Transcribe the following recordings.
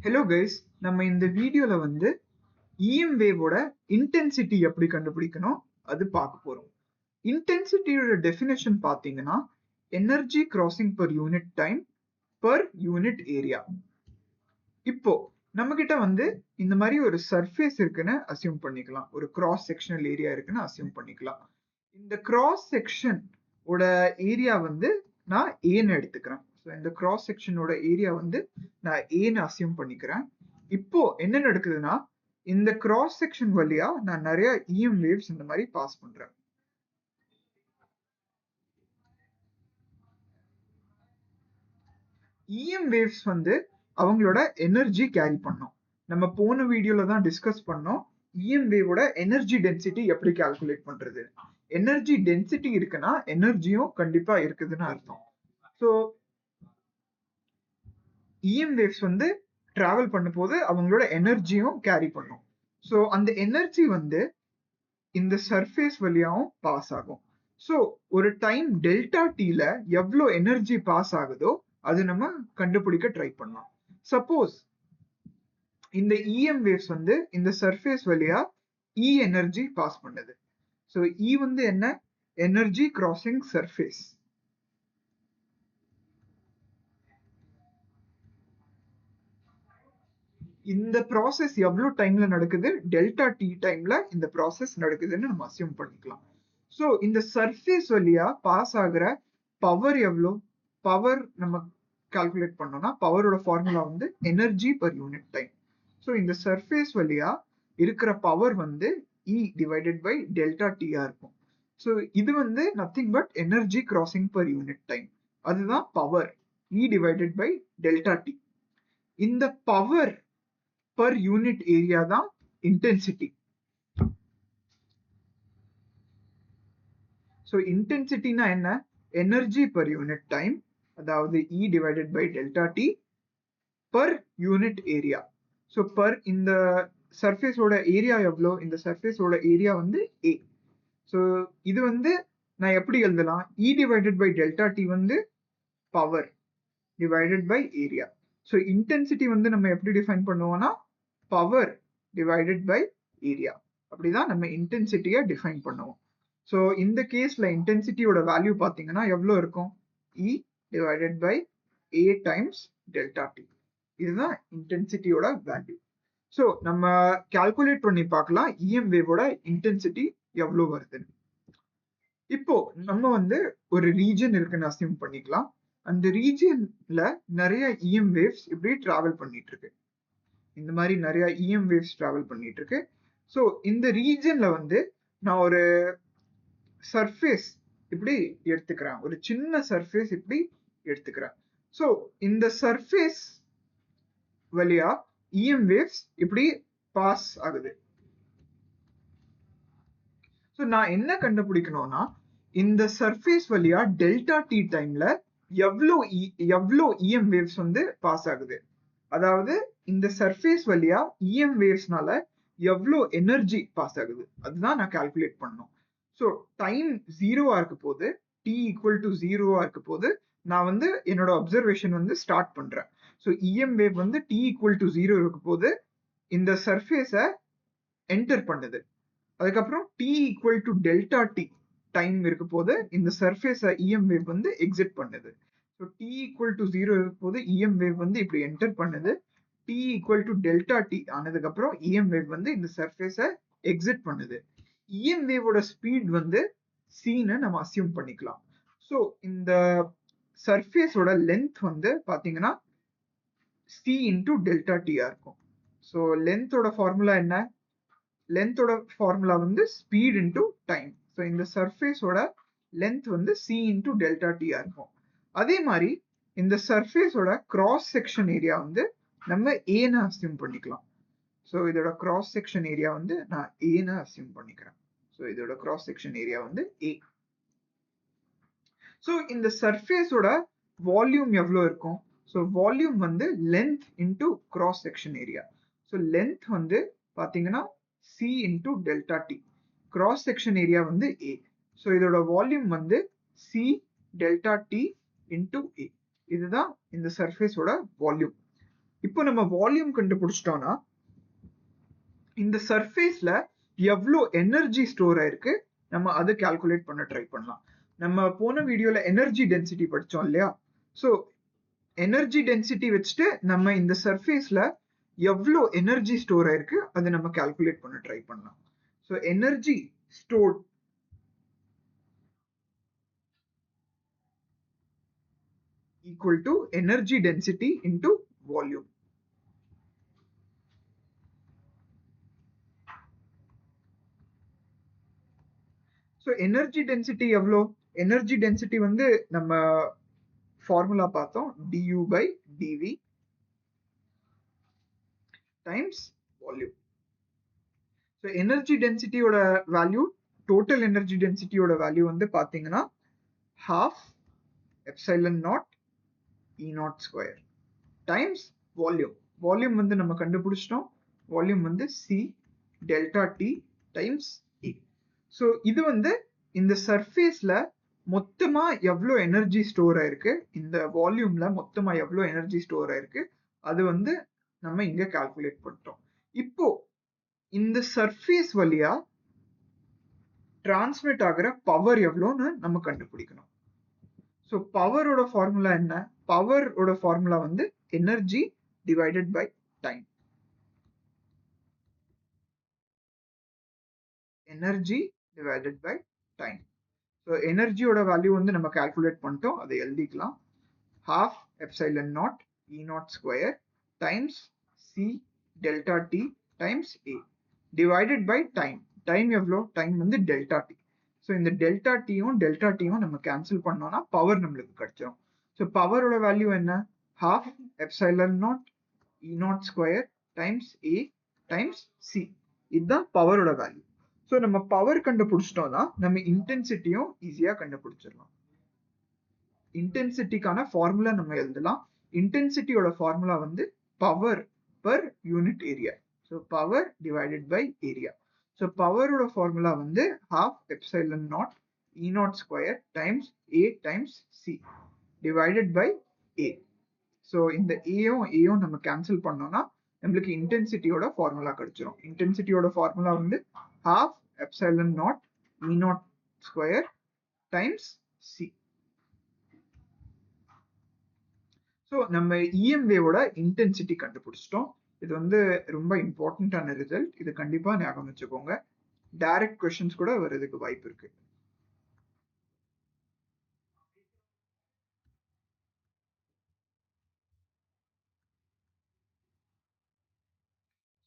Hello guys, நம்ம இந்த வீடியோல வந்து EM வேவோட இன்டென்சிட்டி எப்படி கண்டுபிடிக்கணும் அது பார்க்க போறோம். இன்டென்சிட்டியோட டெஃபினேஷன் பார்த்தீங்கன்னா energy crossing per unit time per unit area. இப்போ நம்ம கிட்ட வந்து இந்த மாதிரி ஒரு சர்ஃபேஸ் இருக்குன்னு அசியூம் பண்ணிக்கலாம், ஒரு கிராஸ் செக்ஷனல் ஏரியா இருக்குன்னு அசியூம் பண்ணிக்கலாம். இந்த கிராஸ் செக்ஷன் ஓட ஏரியா வந்து நான் ஏன்னு எடுத்துக்கிறேன். ஸோ இந்த கிராஸ் செக்ஷனோட ஏரியா வந்து நான் ஏன்னு அசியூம் பண்ணிக்கிறேன். இப்போ என்ன நடக்குதுன்னா, இந்த கிராஸ் செக்ஷன் வழியா நான் நிறைய EM வேவ்ஸ் இந்த மாதிரி பாஸ் பண்றேன். EM வேவ்ஸ் வந்து அவங்களோட எனர்ஜி கேரி பண்ணும். நம்ம போன வீடியோல தான் டிஸ்கஸ் பண்ணோம் EM வேவோட எனர்ஜி டென்சிட்டி எப்படி கால்குலேட் பண்றது. எனர்ஜி டென்சிட்டி இருக்குன்னா எனர்ஜியும் கண்டிப்பா இருக்குதுன்னு அர்த்தம். ஸோ EM வேவ்ஸ் வந்து டிராவல் பண்ணும்போது அவங்களோட எனர்ஜியும் கேரி பண்ணும். ஸோ அந்த எனர்ஜி வந்து இந்த சர்ஃபேஸ் வழியாவும் பாஸ் ஆகும். ஸோ ஒரு டைம் டெல்டா டீல எவ்வளோ எனர்ஜி பாஸ் ஆகுதோ அது நம்ம கண்டுபிடிக்க ட்ரை பண்ணலாம். சப்போஸ் இந்த EM வேவ்ஸ் வந்து இந்த சர்ஃபேஸ் வழியா E எனர்ஜி பாஸ் பண்ணுது. ஸோ E வந்து என்ன? Energy crossing surface. இந்த ப்ராசஸ் எவ்வளவு டைம்ல நடக்குது? டெல்டா டி டைம்ல இந்த ப்ராசஸ் நடக்குதுன்னு நம்ம அசியூம் பண்ணிக்கலாம். ஸோ இந்த சர்ஃபேஸ் வழியா பாஸ் ஆகுற பவர் எவ்வளோ? பவர் நம்ம கால்குலேட் பண்ணோம்னா பவரோட ஃபார்முலா வந்து energy per unit time. So இந்த சர்ஃபேஸ் வழியா இருக்கிற பவர் வந்து E டிவைடட் பை டெல்டா டியா இருக்கும். ஸோ இது வந்து nothing but energy crossing per unit time. அதுதான் power E divided by delta T. இந்த பவர் per யூனிட் ஏரியா தான் இன்டென்சிட்டி. ஸோ இன்டென்சிட்டினா என்ன? எனர்ஜி per யூனிட் டைம், அதாவது E divided by delta T per unit area. So per இந்த சர்ஃபேஸோட area எவ்வளோ? இந்த சர்ஃபேஸோட ஏரியா வந்து A. ஸோ இது வந்து நான் எப்படி எழுதலாம்? E divided by delta T வந்து power divided by area. So intensity வந்து நம்ம எப்படி டிஃபைன் பண்ணுவோம்னா பவர் டிவைடட் பை ஏரியா. அப்படிதான் நம்ம இன்டென்சிட்டியை டிஃபைன் பண்ணுவோம். ஸோ இந்த கேஸ்ல இன்டென்சிட்டியோட வேல்யூ பார்த்தீங்கன்னா எவ்வளோ இருக்கும்? E divided by A times delta T. இதுதான் இன்டென்சிட்டியோட வேல்யூ. ஸோ நம்ம கால்குலேட் பண்ணி பார்க்கலாம் EM வேவோட இன்டென்சிட்டி எவ்வளோ வருதுன்னு. இப்போ நம்ம வந்து ஒரு ரீஜன் இருக்குன்னு அசியூம் பண்ணிக்கலாம். அந்த ரீஜன்ல நிறைய EM வேவ்ஸ் இப்படி டிராவல் பண்ணிட்டு இருக்கு. இந்த மாதிரி நிறைய EM வேவ்ஸ் டிராவல் பண்ணிட்டு இருக்கு. ஸோ இந்த ரீஜன்ல வந்து நான் ஒரு சர்ஃபேஸ் இப்படி எடுத்துக்கிறேன், ஒரு சின்ன சர்ஃபேஸ் இப்படி எடுத்துக்கிறேன். ஸோ இந்த சர்ஃபேஸ் வழியா EM வேவ்ஸ் இப்படி பாஸ் ஆகுது. ஸோ நான் என்ன கண்டுபிடிக்கணும்னா இந்த சர்ஃபேஸ் வழியா டெல்டா டி டைம்ல எவ்வளோ EM வேவ்ஸ் வந்து பாஸ் ஆகுது. அதாவது இந்த சர்ஃபேஸ் வழியா EM வேவ்ஸ்னால எவ்வளோ எனர்ஜி பாஸ் ஆகுது அதுதான் நான் கால்குலேட் பண்ணணும். ஸோ டைம் 0வா இருக்க போது, T ஈக்குவல் டு 0வா இருக்க போது நான் வந்து என்னோட அப்சர்வேஷன் வந்து ஸ்டார்ட் பண்றேன். ஸோ EM வேவ் வந்து T ஈக்குவல் டு 0 இருக்க போது இந்த சர்ஃபேஸை என்டர் பண்ணுது. அதுக்கப்புறம் T equal to delta D time இருக்க போது இந்த சர்ஃபேஸை EM வேவ் வந்து எக்ஸிட் பண்ணுது. ஸோ T ஈக்குவல் டு 0 இருக்கும் போது EM வேவ் வந்து இப்படி என்டர் பண்ணுது. T equal to delta D ஆனதுக்கு அப்புறம் EM வேவ் வந்து இந்த சர்ஃபேஸை எக்ஸிட் பண்ணுது. EM வேவோட ஸ்பீட் வந்து cன்னு நம்ம அசியூம் பண்ணிக்கலாம். ஸோ இந்த சர்ஃபேஸோட லென்த் வந்து பாத்தீங்கன்னா C இன்டூ டெல்டா டியா இருக்கும். ஸோ லென்த்தோட ஃபார்முலா என்ன? லென்த்தோட ஃபார்முலா வந்து ஸ்பீட் இன்டூ டைம். ஸோ இந்த சர்ஃபேஸோட லென்த் வந்து C இன்டூ டெல்டா டியா இருக்கும். அதே மாதிரி இந்த சர்ஃபேஸோட கிராஸ் செக்ஷன் ஏரியா வந்து நம்ம ஏன்னு அசியூம் பண்ணிக்கலாம். ஸோ இதோட கிராஸ் செக்ஷன் ஏரியா வந்து நான் ஏன்னு அசியூம் பண்ணிக்கிறேன். ஸோ இதோட கிராஸ் செக்ஷன் ஏரியா வந்து A. ஸோ இந்த சர்ஃபேஸோட வால்யூம் எவ்வளோ இருக்கும்? ஸோ வால்யூம் வந்து length into cross section area. So length வந்து பார்த்தீங்கன்னா C into delta D. Cross section area வந்து A. ஸோ இதோட வால்யூம் வந்து C delta D into A. இதுதான் இந்த சர்ஃபேஸோட வால்யூம். இப்போ நம்ம வால்யூம் கண்டுபிடிச்சிட்டோம்னா இந்த சர்ஃபேஸ்ல எவ்வளோ எனர்ஜி ஸ்டோர் ஆயிருக்கு நம்ம அதை கால்குலேட் பண்ண ட்ரை பண்ணலாம். நம்ம போன வீடியோல எனர்ஜி டென்சிட்டி படிச்சோம் இல்லையா? ஸோ எனர்ஜி டென்சிட்டி வச்சுட்டு நம்ம இந்த சர்ஃபேஸ்ல எவ்வளோ எனர்ஜி ஸ்டோர் ஆயிருக்கு அதை நம்ம கால்குலேட் பண்ண ட்ரை பண்ணலாம். So energy stored equal to energy density into volume. So energy density எவ்வளோ? Energy density வந்து நம்ம ஃபார்முலா பார்த்தோம், du by dv times volume. So energy density ஓட வேல்யூ, total energy density ஓட வேல்யூ வந்து பாத்தீங்கன்னா half epsilon naught E naught square times volume. Volume வந்து நம்ம கண்டுபிடிச்சிட்டோம். Volume வந்து C delta T times E. So இது வந்து இந்த சர்ஃபேஸ்ல மொத்தமா எவ்வளோ எனர்ஜி ஸ்டோர் ஆயிருக்கு, இந்த வால்யூம்ல மொத்தமா எவ்வளோ எனர்ஜி ஸ்டோர் ஆயிருக்கு அது வந்து நம்ம இங்க கால்குலேட் பண்ணிட்டோம். இப்போ இந்த சர்ஃபேஸ் வழியா டிரான்ஸ்மிட் ஆகிற பவர் எவ்வளோன்னு நம்ம கண்டுபிடிக்கணும். ஸோ பவரோட ஃபார்முலா என்ன? பவரோட ஃபார்முலா வந்து energy divided by time. Energy divided by time. So எனர்ஜியோட வேல்யூ வந்து நம்ம கால்குலேட் பண்ணிட்டோம், அதை எழுதிக்கலாம். half epsilon naught E naught square times C delta T times A divided by time. Time எவ்வளோ? டைம் வந்து டெல்டா டி. ஸோ இந்த delta டீயும் நம்ம கேன்சல் பண்ணோம்னா பவர் நம்மளுக்கு கிடைச்சிடும். ஸோ பவரோட வேல்யூ என்ன? half epsilon naught E naught square times A times C. இதுதான் பவரோட வேல்யூ. ஸோ நம்ம பவர் கண்டுபிடிச்சிட்டோம்னா நம்ம இன்டென்சிட்டியும் ஈஸியா கண்டுபிடிச்சிடலாம். இன்டென்சிட்டிக்கான ஃபார்முலா நம்ம எழுதலாம். இன்டென்சிட்டியோட ஃபார்முலா வந்து power per unit area. So power divided by area. So பவரோட ஃபார்முலா வந்து half epsilon naught E naught square times A times C divided by A. So இந்த ஏயும் நம்ம கேன்சல் பண்ணோம்னா நம்மளுக்கு இன்டென்சிட்டியோட ஃபார்முலா கிடைச்சிரும். இன்டென்சிட்டியோட ஃபார்முலா வந்து half epsilon naught E naught square times C. So நம்ம EM வேவோட இன்டென்சிட்டி கண்டுபிடிச்சிட்டோம். இது வந்து ரொம்ப இம்பார்ட்டன்டான ரிசல்ட். இது கண்டிப்பா ஞாபகம் வச்சுக்கோங்க. டைரக்ட் கொஸ்டின்ஸ் கூட வர்றதுக்கு வாய்ப்பு இருக்கு.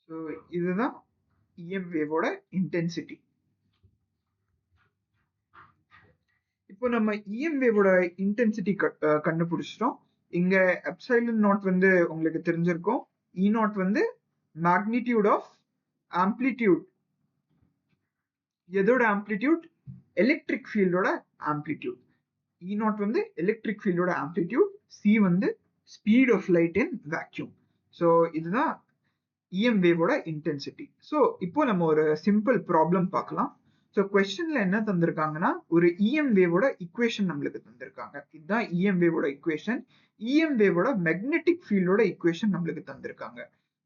ஸோ இதுதான் EM வேவோட இன்டென்சிட்டி. இப்போ நம்ம EM வேவோட இன்டென்சிட்டி கண்டுபிடிச்சிட்டோம். இங்க எப்சைலன் நாட் வந்து உங்களுக்கு தெரிஞ்சிருக்கும். E நாட் வந்து மேக்னிடியூட் ஆஃப் ஆம்ப்ளிடியூட். எதோட ஆம்ப்ளிடியூட்? எலக்ட்ரிக் ஃபீல்டோட ஆம்ப்ளிடியூட். E நாட் வந்து எலக்ட்ரிக் ஃபீல்டோட ஆம்ப்ளிடியூட். C வந்து speed of light in vacuum. So இதுதான் EM வேவோட இன்டென்சிட்டி. ஸோ இப்போ நம்ம ஒரு சிம்பிள் ப்ராப்ளம் பார்க்கலாம். ஸோ கொஸ்டின்ல என்ன தந்திருக்காங்கன்னா ஒரு EM வேவோட இக்குவேஷன் நம்மளுக்கு தந்திருக்காங்க. இதுதான் EM வேவோட இக்குவேஷன். EM வேவோட மேக்னெட்டிக் ஃபீல்டோட இக்குவேஷன் நம்மளுக்கு தந்திருக்காங்க.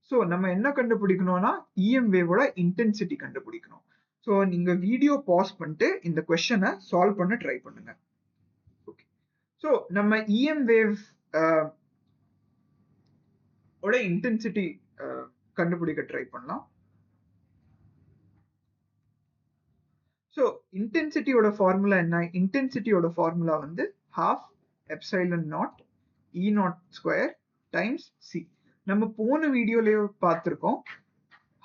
ஸோ நம்ம என்ன கண்டுபிடிக்கணும்னா EM வேவோட இன்டென்சிட்டி கண்டுபிடிக்கணும். ஸோ நீங்க வீடியோ பாஸ் பண்ணிட்டு இந்த கொஸ்டினை சால்வ் பண்ண ட்ரை பண்ணுங்க. ஓகே. ஸோ நம்ம EM வேவ் ஓட இன்டென்சிட்டி கண்டுபிடிக்க ட்ரை பண்ணலாம். ஸோ இன்டென்சிட்டியோட ஃபார்முலா என்ன? இன்டென்சிட்டியோட ஃபார்முலா வந்து half epsilon naught E naught square times C. நம்ம போன வீடியோலயே பார்த்திருக்கோம்.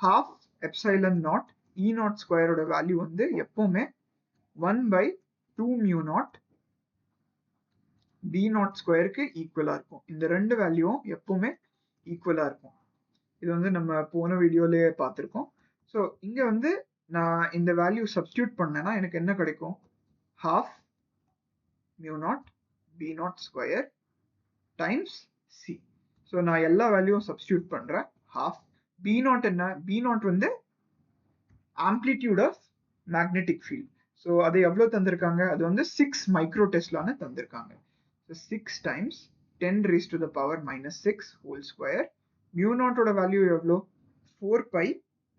half epsilon naught E naught square ஓட வேல்யூ வந்து எப்பவுமே 1/2 mu naught B naught ஸ்கொயருக்கு ஈக்குவலா இருக்கும். இந்த ரெண்டு வேல்யூவும் எப்பவுமே ஈக்குவலா இருக்கும். இது வந்து நம்ம போன வீடியோலயே பார்த்திருக்கோம். ஸோ இங்க வந்து நான் இந்த வேல்யூ சப்ஸ்டியூட் பண்ணேன்னா எனக்கு என்ன கிடைக்கும்? half mu naught B naught square times C. So நான் எல்லா வேல்யூவும் சப்ஸ்டியூட் பண்றேன். half B naught என்ன? B naught வந்து amplitude of magnetic field. So அது எவ்வளவு தந்திருக்காங்க? அது வந்து 6 மைக்ரோ டெஸ்லான்னு தந்திருக்காங்க. So 6 times 10 raised to the power minus 6 whole square mu naught ஓட வேல்யூ எவ்வளோ 4 pi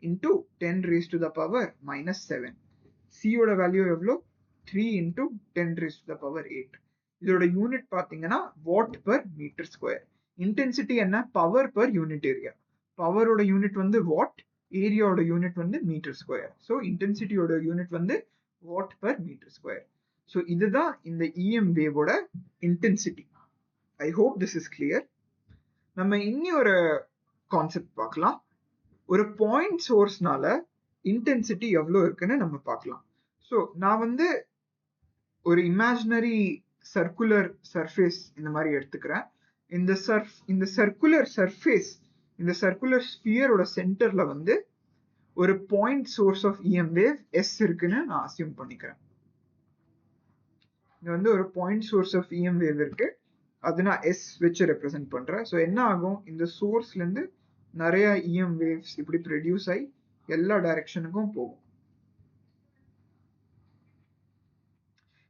into 10 raised to the power minus 7. C ஓட வேல்யூ எவ்வளோ 3 into 10 raised to the power 8. இதோட யூனிட் பாத்தீங்கன்னா watt per meter square. Intensity என்ன power per unit area. பவரோட unit வந்து watt, ஏரியாவோட யூனிட் வந்து மீட்டர் ஸ்கொயர். ஸோ இன்டென்சிட்டியோட யூனிட் வந்து watt per metre square. So இதுதான் இந்த இஎம் வேவோட intensity. I hope this is clear. நம்ம இன்னி ஒரு கான்செப்ட் பார்க்கலாம். ஒரு பாயிண்ட் சோர்ஸ்னால இன்டென்சிட்டி எவ்வளோ இருக்குன்னு நம்ம பார்க்கலாம். ஸோ நான் வந்து ஒரு இமேஜினரி சர்க்குலர் சர்ஃபேஸ் இந்த மாதிரி எடுத்துக்கிறேன். இந்த சர்க்குலர் சர்ஃபேஸ், இந்த சர்க்குலர் ஸ்பியரோட சென்டர்ல வந்து ஒரு point source of EM waves இருக்குன்னு நான் அசியூம் பண்ணிக்கிறேன். இங்க வந்து ஒரு point source of EM wave இருக்கு, அது நான் எஸ் வச்சு ரெப்ரசென்ட் பண்றேன். ஸோ என்ன ஆகும், இந்த சோர்ஸ்ல இருந்து நிறைய இஎம் வேவ்ஸ் இப்படி ப்ரொடியூஸ் ஆகி எல்லா டைரக்ஷனுக்கும் போகும்.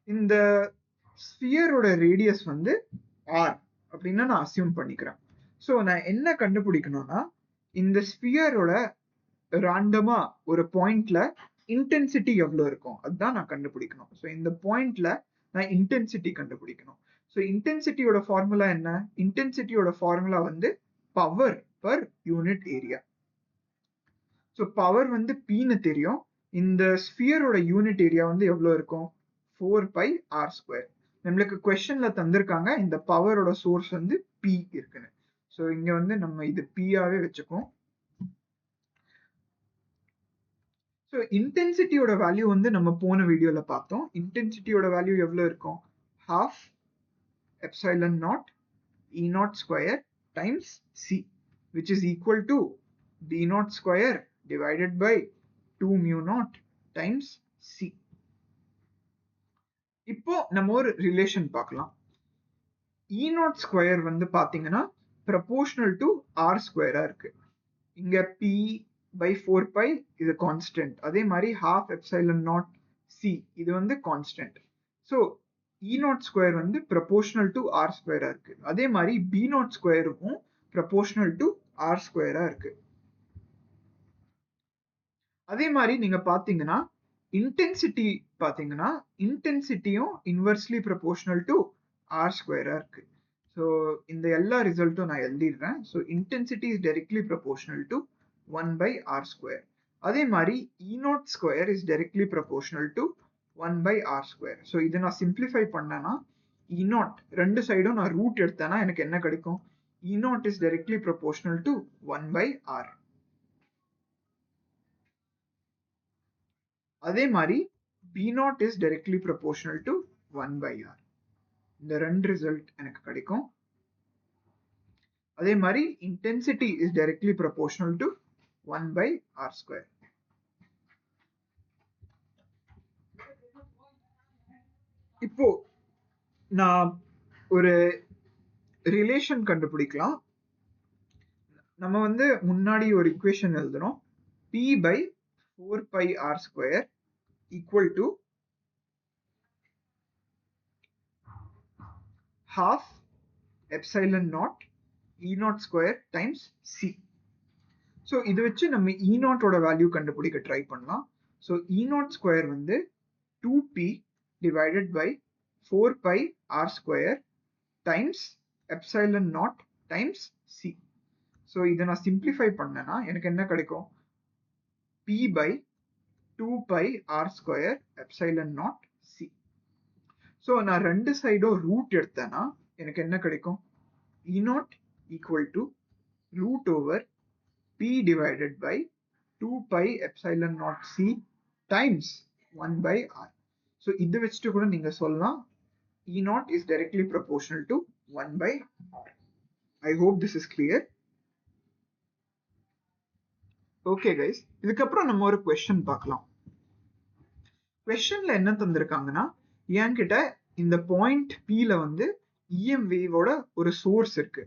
இந்த ஸ்பியரோட ரேடியஸ் வந்து ஆர் அப்படின்னு நான் அசியூம் பண்ணிக்கிறேன். ஸோ நான் என்ன கண்டுபிடிக்கணும்னா, இந்த ஸ்பியரோட ராண்டமா ஒரு பாயிண்ட்ல இன்டென்சிட்டி எவ்வளோ இருக்கும் அதுதான் நான் கண்டுபிடிக்கணும். ஸோ இந்த பாயிண்ட்ல நான் இன்டென்சிட்டி கண்டுபிடிக்கணும். ஸோ இன்டென்சிட்டியோட ஃபார்முலா என்ன, இன்டென்சிட்டியோட ஃபார்முலா வந்து power per unit area. So power வந்து Pன்னு தெரியும். இந்த ஸ்பியரோட யூனிட் ஏரியா வந்து எவ்வளோ இருக்கும் 4 pi r ஸ்கொயர். நம்மளுக்கு கொஸ்டின்ல தந்திருக்காங்க இந்த பவரோட சோர்ஸ் வந்து P இருக்குன்னு. ஸோ இங்க வந்து நம்ம இது P-ஆவே வச்சுக்கோம். ஸோ இன்டென்சிட்டியோட வேல்யூ வந்து நம்ம போன வீடியோல பார்த்தோம். இன்டென்சிட்டியோட வேல்யூ எவ்வளோ இருக்கும், half epsilon naught E naught square times C, which is equal to B naught square divided by 2 mu naught times C. இப்போ நம்ம ஒரு ரிலேஷன் பார்க்கலாம். E naught square வந்து பாத்தீங்கன்னா proportional to R square இருக்கு. இங்க P by 4 pi இது constant. அதே மாதிரி half epsilon naught C இது வந்து constant. So E naught square வந்து proportional to R square இருக்கு. அதே மாதிரி B naught squareக்கும் proportional to R square இருக்கு. அதே மாதிரி நீங்க பாத்தீங்கன்னா இன்டென்சிட்டி பாத்தீங்கன்னா இன்டென்சிட்டியும் inversely proportional to R square இருக்கு. ஸோ இந்த எல்லா ரிசல்ட்டும் நான் எழுதிடுறேன். So intensity is directly proportional to 1 by R square. அதே மாதிரி E naught square is directly proportional to 1 by R square. So இதை நான் சிம்பிளிஃபை பண்ணேன்னா E naught ரெண்டு சைடும் நான் ரூட் எடுத்தேன்னா எனக்கு என்ன கிடைக்கும், E naught is directly proportional to 1 by R. அதே மாதிரி B naught is directly proportional to 1 by R. இந்த ரெண்டு ரிசல்ட் எனக்கு கிடைக்கும். அதே மாதிரி intensity is directly proportional to 1 by R square. இப்போ நான் ஒரு ரிலேஷன் கண்டுபிடிக்கலாம். நம்ம வந்து முன்னாடி ஒரு இக்குவேஷன் எழுதணும். P by 4 pi R square equal to half epsilon naught E naught square times C. So இது வச்சு நம்ம E naught ஓட வேல்யூ கண்டுபிடிக்க ட்ரை பண்ணலாம். ஸோ E naught square வந்து 2P divided by 4 pi R square times epsilon naught times C. So இதை நான் simplify பண்ணேன்னா எனக்கு என்ன கிடைக்கும், P by 2 pi R square epsilon naught C. So நான் ரெண்டு சைடும் ரூட் எடுத்தேன்னா எனக்கு என்ன கிடைக்கும், E naught equal to root over P divided by 2 pi epsilon naught C times 1 by R. So இதை வச்சுட்டு கூட நீங்க சொல்லலாம் E naught is directly proportional to 1 by R. I hope this is clear. Okay guys, இதுக்கப்புறம் நம்ம ஒரு question பார்க்கலாம். questionல என்ன தந்திருக்காங்கன்னா, என்கிட்ட இந்த பாயிண்ட் Pல வந்து EM வேவோட ஒரு சோர்ஸ் இருக்கு.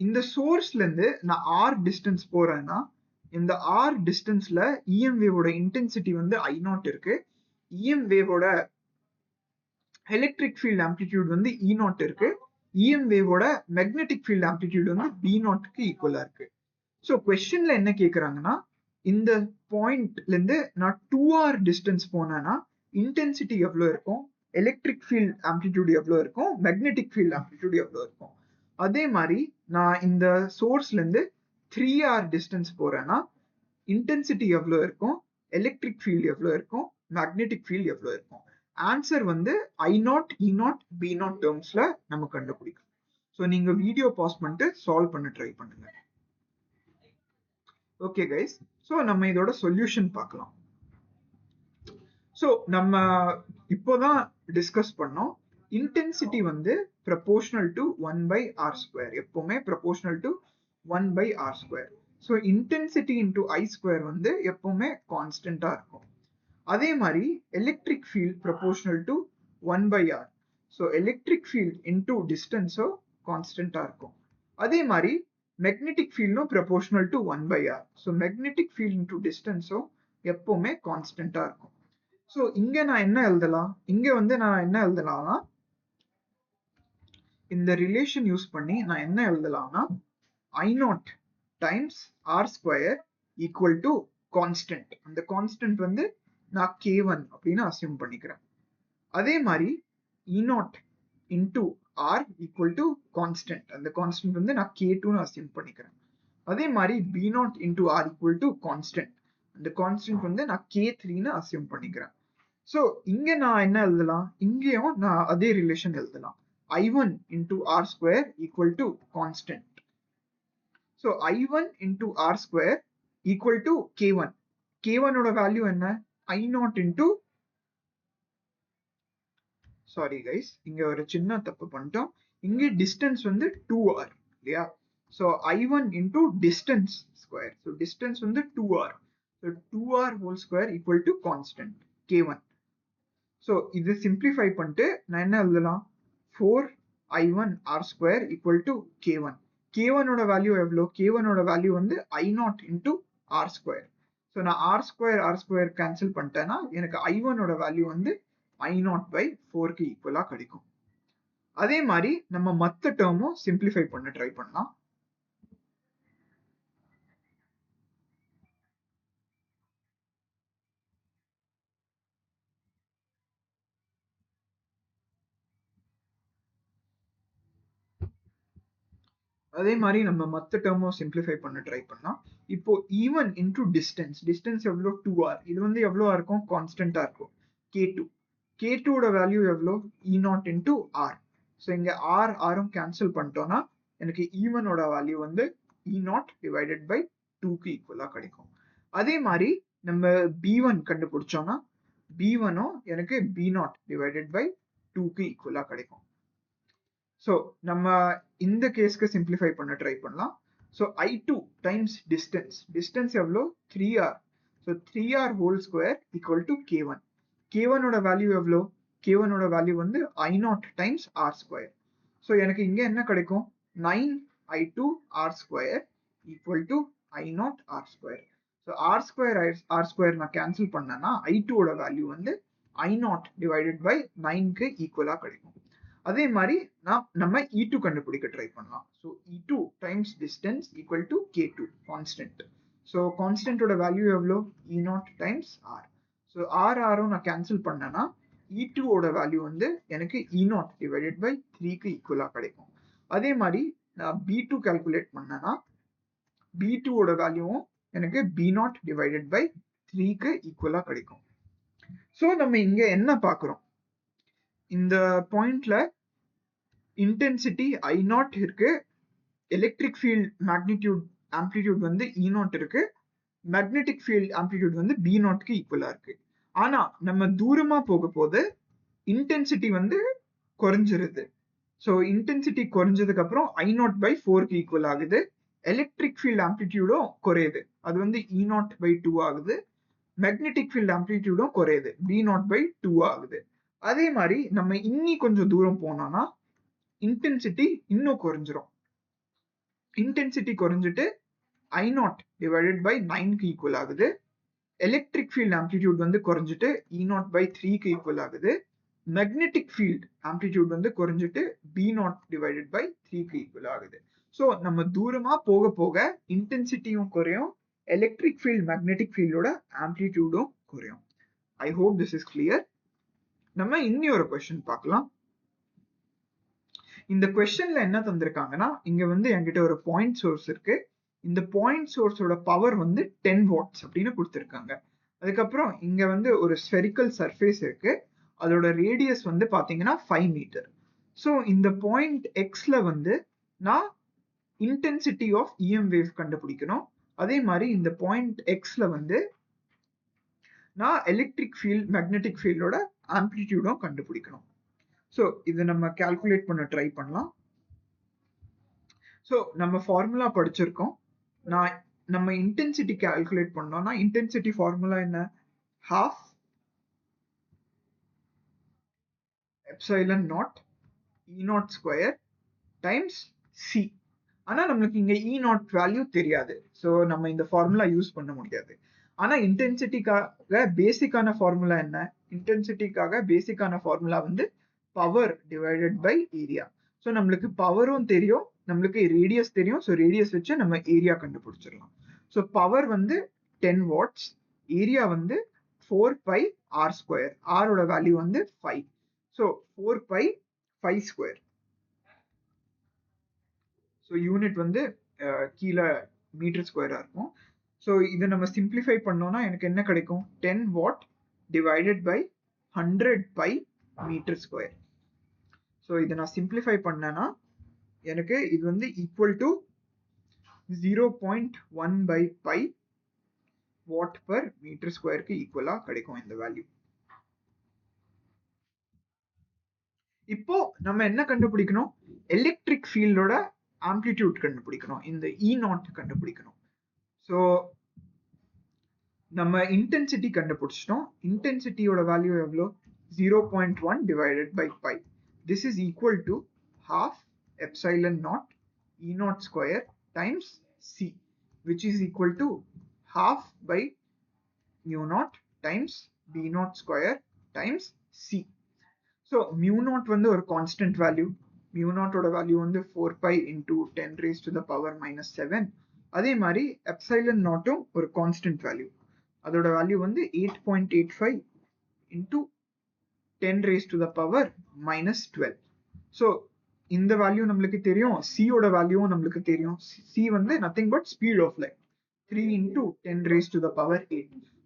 இந்த சோர்ஸ்ல இருந்து நான் R டிஸ்டன்ஸ் போறேன்னா இந்த R டிஸ்டன்ஸ்ல EM வேவோட இன்டென்சிட்டி வந்து I naught இருக்கு. EM வேவோட எலக்ட்ரிக் ஃபீல்ட் ஆம்ப்ளிடியூட் வந்து E naught இருக்கு. இஎம் வேவோட மேக்னெட்டிக் ஃபீல்ட் ஆம்ப்ளிடியூட் வந்து B நாட்க்கு ஈக்குவலா இருக்கு. ஸோ கொஸ்டின்ல என்ன கேக்குறாங்கன்னா, இந்த பாயிண்ட்ல இருந்து நான் 2r டிஸ்டன்ஸ் போனேன்னா இன்டென்சிட்டி எவ்வளவு இருக்கும், எலக்ட்ரிக் ஃபீல்ட் ஆம்ப்ளிடியூட் எவ்வளவு இருக்கும், மேக்னெட்டிக் ஃபீல்ட் ஆம்ப்ளிடியூட் எவ்வளவு இருக்கும். அதே மாதிரி நான் இந்த சோர்ஸ்ல இருந்து 3r டிஸ்டன்ஸ் போறேன்னா இன்டென்சிட்டி எவ்வளவு இருக்கும், எலக்ட்ரிக் ஃபீல்ட் எவ்வளவு இருக்கும், மேக்னெட்டிக் ஃபீல்ட் எவ்வளவு இருக்கும். ஆன்சர் வந்து I0, E0, B0 டேர்ம்ஸ்ல நம்ம கண்டுபிடிக்கும். ஸோ நீங்க வீடியோ பாஸ் பண்ணிட்டு சால்வ் பண்ண ட்ரை பண்ணுங்க. ஓகே கைஸ், ஸோ நம்ம இதோட சொல்யூஷன் பார்க்கலாம். ஸோ நம்ம இப்போதான் டிஸ்கஸ் பண்ணோம், இன்டென்சிட்டி வந்து ப்ரொபோர்ஷனல் டு 1/r², எப்பவுமே proportional to 1/r². So intensity into I² வந்து எப்பவுமே கான்ஸ்டன்டா இருக்கும். அதே மாதிரி electric field proportional to 1/r. So electric field into டிஸ்டன்ஸோ கான்ஸ்டன்டா இருக்கும். அதே மாதிரி மேக்னெட்டிக் ஃபீல்டும் proportional to 1/r. So magnetic field into டிஸ்டன்ஸோ எப்பவுமே கான்ஸ்டன்டா இருக்கும். ஸோ இங்க நான் என்ன எழுதலாம், இங்க வந்து நான் என்ன எழுதலாம்னா, இந்த ரிலேஷன் யூஸ் பண்ணி நான் என்ன எழுதலாம்னா, I0 times r² equal to constant. அந்த கான்ஸ்டன்ட் வந்து நான் K1 அப்படின்னு அசியூம் பண்ணிக்கிறேன். அதே மாதிரி E0 into r equal to constant. அந்த கான்ஸ்டன்ட் வந்து நான் K2ன்னு அசியூம் பண்ணிக்கிறேன். அதே மாதிரி B0 into r equal to constant. அந்த கான்ஸ்டன்ட் வந்து நான் K3ன்னு அசியூம் பண்ணிக்கிறேன். ஸோ இங்க நான் என்ன எழுதலாம், இங்கேயும் நான் அதே ரிலேஷன் எழுதலாம். I1 into r² equal to constant. So I1 into r² equal to K1. K1 ஓட வேல்யூ என்ன, I0 இன்டூ, சாரி கைஸ், இங்க ஒரு சின்ன தப்பு பண்ணிட்டோம். இங்க டிஸ்டன்ஸ் வந்து 2r இல்லையா. So I1 into distance square. So distance வந்து 2r. So 2r whole square equal to constant K1. So இது சிம்பிளிஃபை பண்ணிட்டு நான் என்ன எழுதலாம், 4I1 r² equal to K1. K1 ஓட வேல்யூ எவ்வளோ, K1 ஓட வேல்யூ வந்து I0 இன்டூ r². ஸோ நான் r² கேன்சல் பண்ணிட்டேன்னா எனக்கு I1 ஓட வேல்யூ வந்து I0/4க்கு ஈக்குவலா கிடைக்கும். அதே மாதிரி நம்ம மற்ற டேர்மும் சிம்பிளிஃபை பண்ண ட்ரை பண்ணலாம். அதே மாதிரி நம்ம மற்ற டேர்மும் சிம்பிளிஃபை பண்ண ட்ரை பண்ணலாம். இப்போ E1 இன்டூ டிஸ்டன்ஸ், டிஸ்டன்ஸ் எவ்வளோ, 2r. இது வந்து எவ்வளோ இருக்கும், கான்ஸ்டன்டா இருக்கும், K2. K2 ஓட வேல்யூ எவ்வளோ, E0 இன்டூ r. ஸோ இங்க r ஆரும் கேன்சல் பண்ணிட்டோம்னா எனக்கு E1 ஓட வேல்யூ வந்து E0 டிவைடட் பை 2க்கு ஈக்குவலா கிடைக்கும். அதே மாதிரி நம்ம B1 கண்டுபிடிச்சோம்னா B1ம் எனக்கு B0 டிவைடட் பை 2க்கு ஈக்குவலா கிடைக்கும். ஸோ நம்ம இந்த கேஸ்க்கு சிம்பிளிஃபை பண்ண ட்ரை பண்ணலாம். So I2 times distance, distance எவ்வளோ, 3r. So 3r whole square equal to K1. K1 ஓட வேல்யூ எவ்வளோ, K1 ஓட வேல்யூ வந்து I0 டைம்ஸ் r². ஸோ எனக்கு இங்க என்ன கிடைக்கும், 9I2 r² equal to I0 r². So r² நான் கேன்சல் பண்ணேன்னா I2 ஓட வேல்யூ வந்து I0 டிவைடட் பை 9க்கு ஈக்குவலா கிடைக்கும். அதே மாதிரி நம்ம E2 கண்டுபிடிக்க ட்ரை பண்ணலாம். So E2 times distance equal to K2 constant. So கான்ஸ்டன்டோட வேல்யூ எவ்வளோ, E0 டைம்ஸ் r. ஸோ ஆரும் நான் கேன்சல் பண்ணேன்னா E2 ஓட வேல்யூ வந்து எனக்கு E0 டிவைடட் பை 3க்கு ஈக்குவலா கிடைக்கும். அதே மாதிரி நான் B2 கால்குலேட் பண்ணேன்னா B2 ஓட வேல்யூவும் எனக்கு B0 டிவைடட் பை 3க்கு ஈக்குவலா கிடைக்கும். ஸோ நம்ம இங்க என்ன பார்க்குறோம், இந்த பாயிண்ட்ல இன்டென்சிட்டி I0 இருக்கு, எலக்ட்ரிக் ஃபீல்ட் மேக்னிடியூட் ஆம்ப்ளிடியூட் வந்து E0 இருக்கு, மேக்னெட்டிக் ஃபீல்ட் ஆம்ப்ளிடியூட் வந்து B0க்கு ஈக்குவலா இருக்கு. ஆனா நம்ம தூரமா போக போது இன்டென்சிட்டி வந்து குறைஞ்சிருது. ஸோ இன்டென்சிட்டி குறைஞ்சதுக்கு அப்புறம் I0/4க்கு ஈக்குவல் ஆகுது. எலக்ட்ரிக் ஃபீல்ட் ஆம்ப்ளிடியூடும் குறையுது, அது வந்து E0/2 ஆகுது. மேக்னெட்டிக் ஃபீல்ட் ஆம்ப்ளிடியூடும் குறையுது, B0/2 ஆகுது. அதே மாதிரி நம்ம இன்னி கொஞ்சம் தூரம் போனோம்னா இன்டென்சிட்டி இன்னும் குறைஞ்சிரும். இன்டென்சிட்டி குறைஞ்சிட்டு I0 டிவைடட் பை 9க்கு ஈக்குவல் ஆகுது. எலக்ட்ரிக் ஃபீல்ட் ஆம்ப்ளிடியூட் வந்து குறைஞ்சிட்டு E0/3க்கு ஈக்குவல் ஆகுது. மேக்னெட்டிக் ஃபீல்ட் ஆம்ப்ளிடியூட் வந்து குறைஞ்சிட்டு B0 டிவைடட் பை 3க்கு ஈக்குவல் ஆகுது. ஸோ நம்ம தூரமா போக போக இன்டென்சிட்டியும் குறையும், எலக்ட்ரிக் ஃபீல்ட் மேக்னெட்டிக் ஃபீல்டோட ஆம்ப்ளிடியூடும் குறையும். ஐ ஹோப் திஸ் இஸ் கிளியர். நம்ம இன்னொரு கொஸ்டின் பார்க்கலாம். இந்த கொஸ்டின்ல என்ன தந்திருக்காங்கன்னா, இங்க வந்து என்கிட்ட ஒரு பாயிண்ட் சோர்ஸ் இருக்கு. இந்த பாயிண்ட் சோர்ஸோட பவர் வந்து 10 வாட்ஸ் அப்படின்னு கொடுத்திருக்காங்க. அதுக்கப்புறம் இங்க வந்து ஒரு ஸ்பெரிக்கல் சர்ஃபேஸ் இருக்கு. அதோட ரேடியஸ் வந்து பாத்தீங்கன்னா 5 மீட்டர். ஸோ இந்த பாயிண்ட் எக்ஸ்ல வந்து நான் இன்டென்சிட்டி ஆஃப் இஎம் வேவ் கண்டுபிடிக்கணும். அதே மாதிரி இந்த பாயிண்ட் எக்ஸ்ல வந்து நான் எலக்ட்ரிக் ஃபீல்ட் மேக்னெட்டிக் ஃபீல்டோட ஆம்ப்ளிடியூடும் கண்டுபிடிக்கணும். ஸோ இதை நம்ம கால்குலேட் பண்ண ட்ரை பண்ணலாம். ஸோ நம்ம ஃபார்முலா படிச்சிருக்கோம். நம்ம இன்டென்சிட்டி கால்குலேட் பண்ணோம்னா இன்டென்சிட்டி ஃபார்முலா என்ன? half epsilon naught E0 square times C. ஆனா நம்மளுக்கு இங்க E0 வேல்யூ தெரியாது. ஸோ நம்ம இந்த ஃபார்முலா யூஸ் பண்ண முடியாது. ஆனா இன்டென்சிட்டிக்காக பேசிக்கான ஃபார்முலா என்ன? இன்டென்சிட்டிக்காக பேசிக்கான ஃபார்முலா வந்து power divided by area. So நம்மளுக்கு பவரும் தெரியும், நம்மளுக்கு ரேடியஸ் தெரியும். ஸோ ரேடியஸ் வச்சு நம்ம ஏரியா கண்டுபிடிச்சிடலாம். ஸோ பவர் வந்து 10 வாட்ஸ், ஏரியா வந்து 4 பை r ஸ்கொயர். ஆரோட வேல்யூ வந்து 5. So 4 pi 5 square. So unit வந்து கீழே மீட்டர் ஸ்கொயரா இருக்கும். ஸோ இதை நம்ம சிம்பிளிஃபை பண்ணோம்னா எனக்கு என்ன கிடைக்கும்? 10 watt divided by 100 by metre square. So இதை நான் சிம்பிளிஃபை பண்ணேன்னா எனக்கு இது வந்து equal to 0.1 by pi watt per metre ஸ்கொயருக்கு ஈக்குவலா கிடைக்கும் இந்த வேல்யூ. இப்போ நம்ம என்ன கண்டுபிடிக்கணும்? எலக்ட்ரிக் ஃபீல்டோட ஆம்ப்ளிடியூட் கண்டுபிடிக்கணும், இந்த E0 கண்டுபிடிக்கணும். ஸோ நம்ம இன்டென்சிட்டி கண்டுபிடிச்சிட்டோம். இன்டென்சிட்டியோட வேல்யூ எவ்வளோ? 0.1 divided by pi. This is equal to half epsilon naught E0 square times C, which is equal to half by mu naught times B0 square times C. So mu naught வந்து ஒரு constant value. mu naught ஓட value வந்து 4 pi into 10 raised to the power minus 7. அதே மாதிரி epsilon naughtum ஒரு constant value. அதோட value வந்து 8.85 into 10 raised to the power minus 12. So இந்த வேல்யூ நம்மளுக்கு தெரியும், C ஓட வேல்யூவும் நம்மளுக்கு தெரியும். C வந்து nothing but speed of light, 3 into 10 raised to the power 8.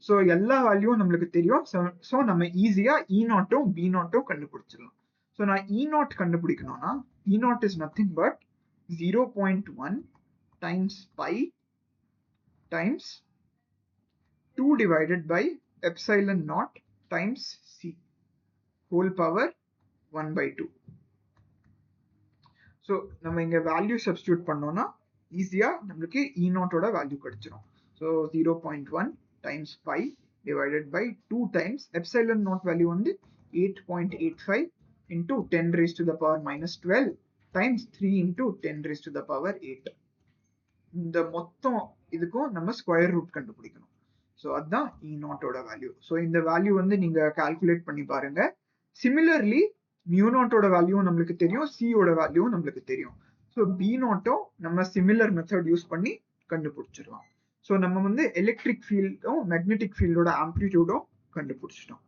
So எல்லா வேல்யூவும் நம்மளுக்கு தெரியும். ஸோ நம்ம ஈஸியா E0ம் B0ம் கண்டுபிடிச்சிடலாம். ஸோ நான் E0 கண்டுபிடிக்கணும்னா E0 is nothing but 0.1 times pi times 2 divided by epsilon naught times C whole power 1 by 2. So நம்ம இங்க வேல்யூ சப்ஸ்டியூட் பண்ணோம்னா ஈஸியா நம்மளுக்கு E0 ஓட வேல்யூ கிடைச்சிடும். So 0.1 times pi divided by 2 times epsilon naught value வந்து 8.85 into 10 raised to the power minus 12 times 3 into 10 raised to the power 8. இந்த மொத்தம் இதுக்கும் நம்ம ஸ்கொயர் ரூட் கண்டுபிடிக்கணும். ஸோ அதுதான் E0 ஓட வேல்யூ. ஸோ இந்த வேல்யூ வந்து நீங்க கால்குலேட் பண்ணி பாருங்க. சிமிலர்லி mu0 ஓட வேல்யூ நம்மளுக்கு தெரியும், C ஓட வேல்யூ நம்மளுக்கு தெரியும். ஸோ B0 நம்ம சிமிலர் மெத்தட் யூஸ் பண்ணி கண்டுபிடிச்சிடலாம். ஸோ நம்ம வந்து எலக்ட்ரிக் ஃபீல்டும் மேக்னெட்டிக் ஃபீல்டோட ஆம்ப்ளிடியூடும் கண்டுபிடிச்சிட்டோம்.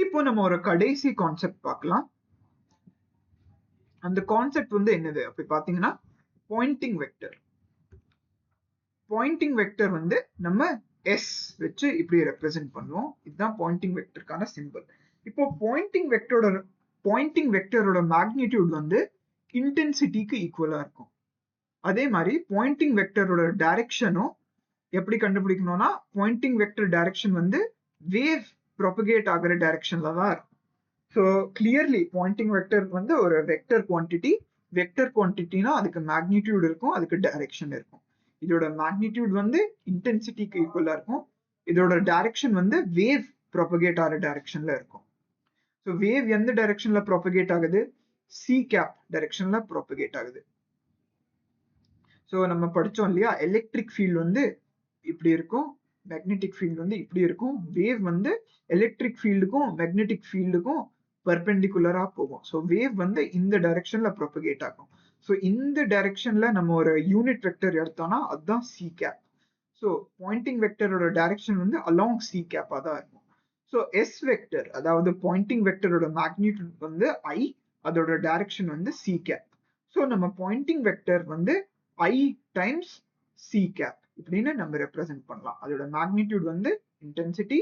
இப்போ நம்ம ஒரு கடைசி கான்செப்ட் பார்க்கலாம். அந்த கான்செப்ட் வந்து என்னது அப்படி பாத்தீங்கன்னா பாயிண்டிங் வெக்டர். பாயிண்டிங் வெக்டர் வந்து நம்ம S வச்சு இப்படி ரெப்ரசென்ட் பண்ணுவோம். இதுதான் பாயிண்டிங் வெக்டருக்கான சிம்பிள். இப்போ பாயிண்டிங் வெக்டரோட மேக்னிடியூட் வந்து இன்டென்சிட்டிக்கு ஈக்குவலா இருக்கும். அதே மாதிரி பாயிண்டிங் வெக்டரோட டைரக்ஷனும் எப்படி கண்டுபிடிக்கணும்னா பாயிண்டிங் வெக்டர் டைரக்ஷன் வந்து வேவ் ப்ரொபகேட் ஆகிற டைரக்ஷன்ல தான் இருக்கும். ஸோ கிளியர்லி பாயிண்டிங் வெக்டர் வந்து ஒரு வெக்டர் குவான்டிட்டி. வெக்டர் குவான்டிட்டினா அதுக்கு மேக்னிடியூட் இருக்கும், அதுக்கு டைரக்ஷன் இருக்கும். இதோட மேக்னிடியூட் வந்து இன்டென்சிட்டிக்கு ஈக்குவலா இருக்கும். இதோட டைரக்ஷன் வந்து வேவ் ப்ரொபகேட் ஆகிற டைரக்ஷன்ல இருக்கும். ஸோ வேவ் எந்த டைரக்ஷன்ல ப்ரொபகேட் ஆகுது? C கேப் டைரக்ஷன்ல ப்ரொபகேட் ஆகுது. ஸோ நம்ம படிச்சோம் இல்லையா, எலக்ட்ரிக் ஃபீல்ட் வந்து இப்படி இருக்கும், மேக்னெட்டிக் ஃபீல்டு வந்து இப்படி இருக்கும். வேவ் வந்து எலக்ட்ரிக் ஃபீல்டுக்கும் மேக்னெட்டிக் ஃபீல்டுக்கும் பர்பெண்டிகுலரா போகும். ஸோ வேவ் வந்து இந்த டைரக்ஷன்ல ப்ரொபகேட் ஆகும். ஸோ இந்த டைரக்ஷன்ல நம்ம ஒரு யூனிட் வெக்டர் எடுத்தோம்னா அதுதான் C cap. So Poynting vector direction வந்து அலாங் சி கேப்பா தான் இருக்கும். ஸோ எஸ் வெக்டர் அதாவது பாயிண்டிங் வெக்டரோட மேக்னிடியூட் வந்து ஐ, அதோட டைரக்ஷன் வந்து சி கேப். ஸோ நம்ம பாயிண்டிங் வெக்டர் வந்து ஐ டைம்ஸ் சி கேப் இப்படின்னு நம்ம ரெப்ரசென்ட் பண்ணலாம். அதோட மேக்னிடியூட் வந்து இன்டென்சிட்டி,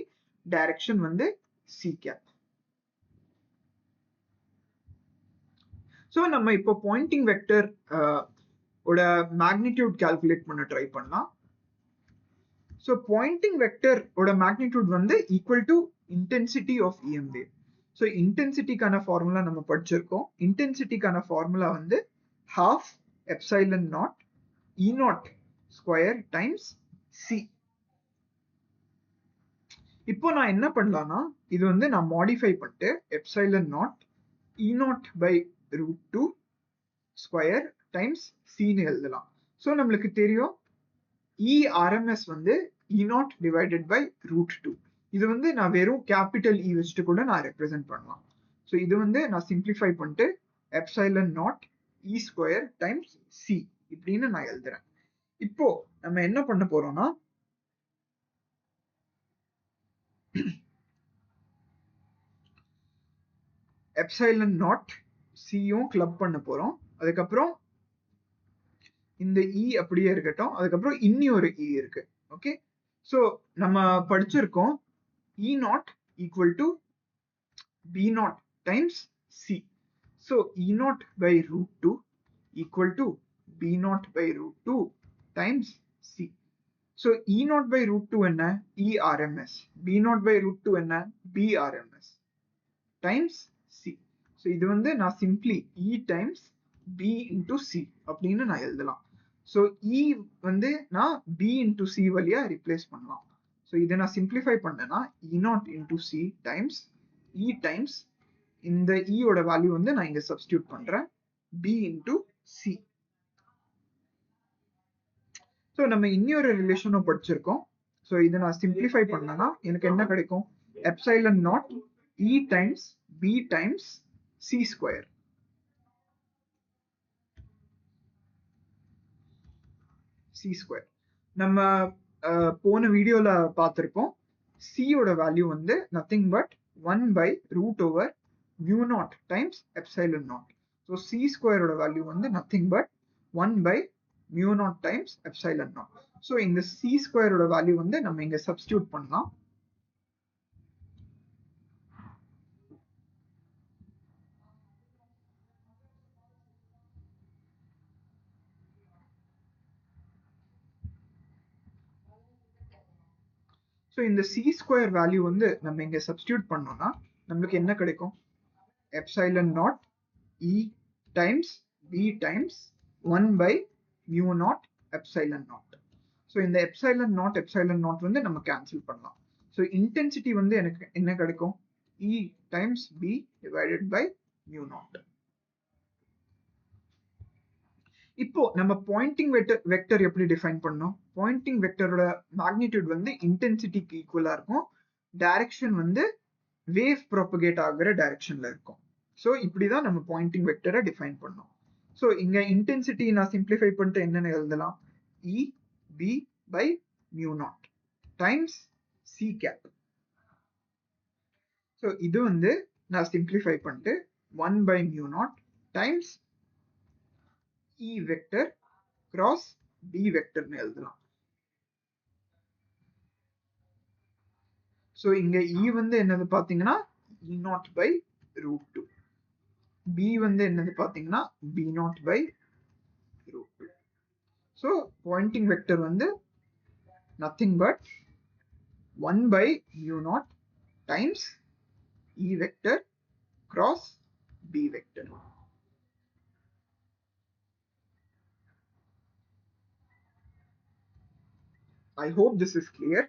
டைரக்ஷன் வந்து சி கேப். ஸோ நம்ம இப்போ பாயிண்டிங் வெக்டர் ஓட மேக்னிடியூட் கால்குலேட் பண்ண ட்ரை பண்ணலாம். ஸோ பாயிண்டிங் வெக்டர் ஓட மேக்னிடியூட் வந்து equal to intensity of EM wave. So இன்டென்சிட்டிக்கான ஃபார்முலா நம்ம படிச்சிருக்கோம். இன்டென்சிட்டிக்கான ஃபார்முலா வந்து half epsilon naught E naught square times C. இப்போ நான் என்ன பண்ணலாம்னா இது வந்து நான் மாடிஃபை பண்ணிட்டு epsilon naught E naught by root 2 square times சின்னு எழுதலாம். ஸோ நம்மளுக்கு தெரியும் E RMS வந்து E naught divided by root 2. இது வந்து நான் வெறும் கேபிட்டல் E வச்சுட்டு கூட நான் ரெப்ரசென்ட் பண்ணலாம். ஸோ இது வந்து நான் சிம்பிளிஃபை பண்ணிட்டு epsilon naught E square times C இப்படின்னு நான் எழுதுறேன். இப்போ நம்ம என்ன பண்ண போறோம்னா எப்சைலன் நாட் சியும் கிளப் பண்ண போறோம். அதுக்கப்புறம் இந்த இ அப்படியே இருக்கட்டும். அதுக்கப்புறம் இன்னி ஒரு இ இருக்கு. ஓகே, ஸோ நம்ம படிச்சிருக்கோம் E naught equal to B naught times C. So E naught by root 2 equal to B naught by root 2 times C. So E naught by root 2 என்ன? E RMS. B naught by root 2 என்ன? B RMS times C. So இது வந்து நான் simply E times B into C அப்படின்னு நான் எழுதலாம். So E வந்து நான் பி இன்டூ சி வழியா ரிப்ளேஸ் பண்ணலாம். ஸோ இதை நான் சிம்பிளிஃபை பண்ணேன்னா E naught into C times E times இந்த இயோட வேல்யூ வந்து நான் இங்க சப்ஸ்டியூட் பண்றேன் பி இன்டூ சி. ஸோ நம்ம இன்னொரு ரிலேஷனும் படிச்சிருக்கோம். ஸோ இதை நான் சிம்பிளிஃபை பண்ணேன்னா எனக்கு என்ன கிடைக்கும்? Epsilon naught E times B times C square. C square நம்ம போன வீடியோல பார்த்திருப்போம். சியோட வேல்யூ வந்து nothing but 1 by root over mu naught times epsilon naught. So C ஸ்கொயரோட வேல்யூ வந்து nothing but 1 by mu naught times epsilon naught. So இந்த C ஸ்கொயரோட வேல்யூ வந்து நம்ம இங்க சப்ஸ்டியூட் பண்ணலாம். ஸோ இந்த சி ஸ்கொயர் வேல்யூ வந்து நம்ம இங்க சப்ஸ்டியூட் பண்ணோம்னா நம்மளுக்கு என்ன கிடைக்கும்? Epsilon naught E times B times 1 by mu naught epsilon naught. So இந்த எப்சைலன் நாட் வந்து நம்ம கேன்சல் பண்ணலாம். ஸோ இன்டென்சிட்டி வந்து எனக்கு என்ன கிடைக்கும்? E times B divided by mu naught. இப்போ நம்ம பாயிண்டிங் வெக்டர் எப்படி டிஃபைன் பண்ணோம்? பாயிண்டிங் வெக்டரோட மேக்னிடியூட் வந்து இன்டென்சிட்டிக்கு ஈக்குவலா இருக்கும். டைரக்ஷன் வந்து வேவ் ப்ராபகேட் ஆகுற டைரக்ஷன்ல இருக்கும். ஸோ இப்படிதான் நம்ம பாயிண்டிங் வெக்டரை டிஃபைன் பண்ணோம். ஸோ இங்க இன்டென்சிட்டி நான் சிம்பிளிஃபை பண்ணிட்டு என்னென்ன எழுதலாம்? E B by mu naught times C cap. So இது வந்து நான் சிம்பிளிஃபை பண்ணிட்டு 1 by mu naught times E vector cross B வெக்டர்னு எழுதலாம். ஸோ இங்க இ வந்து என்னது பாத்தீங்கன்னா E naught by root 2. B வந்து என்னது பாத்தீங்கன்னா B naught by root 2. So Poynting vector வந்து nothing but 1 by mu naught times E vector cross B vector. I hope this is clear.